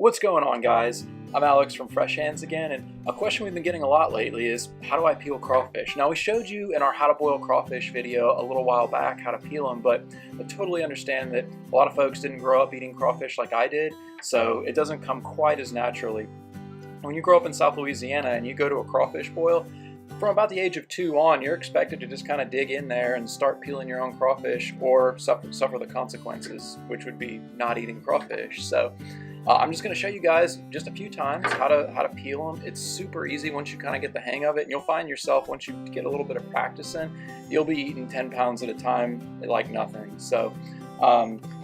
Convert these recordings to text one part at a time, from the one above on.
What's going on, guys? I'm Alex from Fresh Hands again, and a question we've been getting a lot lately is how do I peel crawfish? Now, we showed you in our how to boil crawfish video a little while back how to peel them, but I totally understand that a lot of folks didn't grow up eating crawfish like I did, so it doesn't come quite as naturally. When you grow up in South Louisiana and you go to a crawfish boil, from about the age of 2 on, you're expected to just kind of dig in there and start peeling your own crawfish or suffer the consequences, which would be not eating crawfish. So I'm just going to show you guys just a few times how to peel them. It's super easy once you kind of get the hang of it, and you'll find yourself, once you get a little bit of practice in, you'll be eating 10 pounds at a time like nothing. So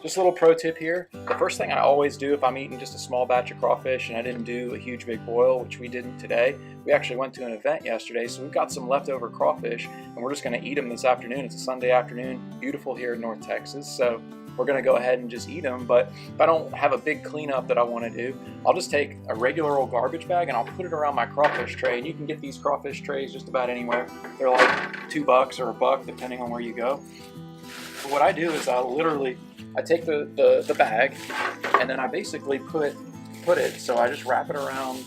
just a little pro tip here. The first thing I always do if I'm eating just a small batch of crawfish and I didn't do a huge big boil, which we didn't today, we actually went to an event yesterday, so we've got some leftover crawfish and we're just going to eat them this afternoon. It's a Sunday afternoon, beautiful here in North Texas, so we're going to go ahead and just eat them. But if I don't have a big cleanup that I want to do, I'll just take a regular old garbage bag and I'll put it around my crawfish tray. And you can get these crawfish trays just about anywhere. They're like $2 or $1 depending on where you go. But what I do is I take the bag and then I basically put it, so I just wrap it around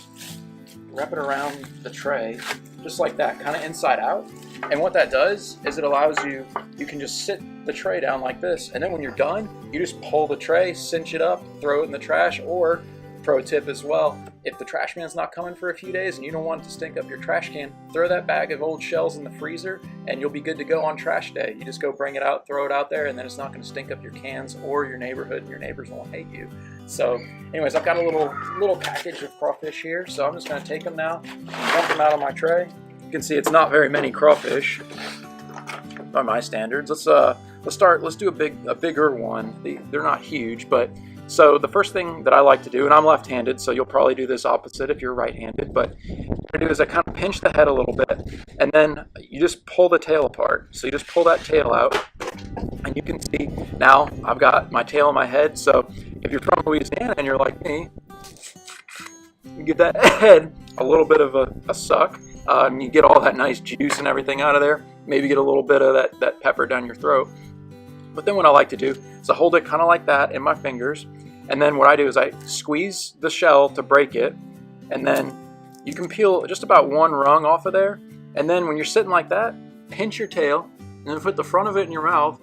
the tray just like that, kind of inside out. And what that does is it allows you can just sit the tray down like this, and then when you're done, you just pull the tray, cinch it up, throw it in the trash. Or, pro tip as well, if the trash man's not coming for a few days and you don't want it to stink up your trash can, throw that bag of old shells in the freezer and you'll be good to go on trash day. You just go bring it out, throw it out there, and then it's not going to stink up your cans or your neighborhood, and your neighbors won't hate you. So anyways, I've got a little package of crawfish here, so I'm just going to take them now and dump them out of my tray. You can see it's not very many crawfish by my standards. Let's do a bigger one. They're not huge, but so the first thing that I like to do, and I'm left-handed, so you'll probably do this opposite if you're right-handed, but what I do is I kind of pinch the head a little bit, and then you just pull the tail apart. So you just pull that tail out, and you can see now I've got my tail and my head. So if you're from Louisiana and you're like me, you give that head a little bit of a suck, and you get all that nice juice and everything out of there. Maybe get a little bit of that pepper down your throat. But then what I like to do is I hold it kind of like that in my fingers, and then what I do is I squeeze the shell to break it, and then you can peel just about one rung off of there. And then when you're sitting like that, pinch your tail and then put the front of it in your mouth,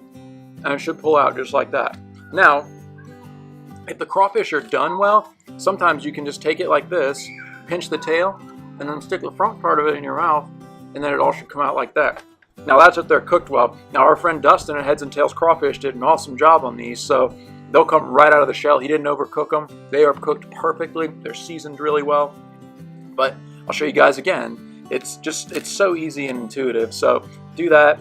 and it should pull out just like that. Now, if the crawfish are done well, sometimes you can just take it like this, pinch the tail, and then stick the front part of it in your mouth, and then it all should come out like that. Now that's if they're cooked well. Now our friend Dustin at Heads and Tails Crawfish did an awesome job on these, so they'll come right out of the shell. He didn't overcook them. They are cooked perfectly. They're seasoned really well. But I'll show you guys again. It's so easy and intuitive. So do that,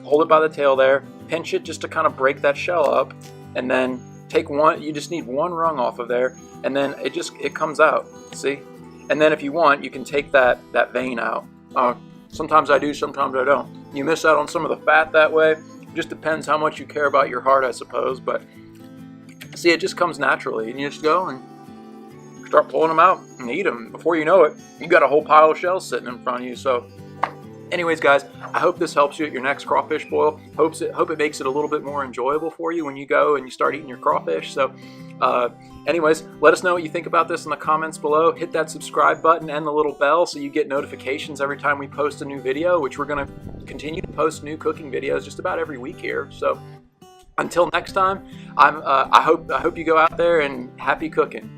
hold it by the tail there, pinch it just to kind of break that shell up, and then take one, you just need one rung off of there, and then it comes out, see? And then if you want, you can take that vein out. Sometimes I do, sometimes I don't. You miss out on some of the fat that way. It just depends how much you care about your heart, I suppose. But see, it just comes naturally, and you just go and start pulling them out and eat them. Before you know it, you got a whole pile of shells sitting in front of you. So anyways, guys, I hope this helps you at your next crawfish boil. Hope it makes it a little bit more enjoyable for you when you go and you start eating your crawfish. So anyways, let us know what you think about this in the comments below. Hit that subscribe button and the little bell so you get notifications every time we post a new video, which we're going to continue to post new cooking videos just about every week here. So until next time, I hope you go out there and happy cooking.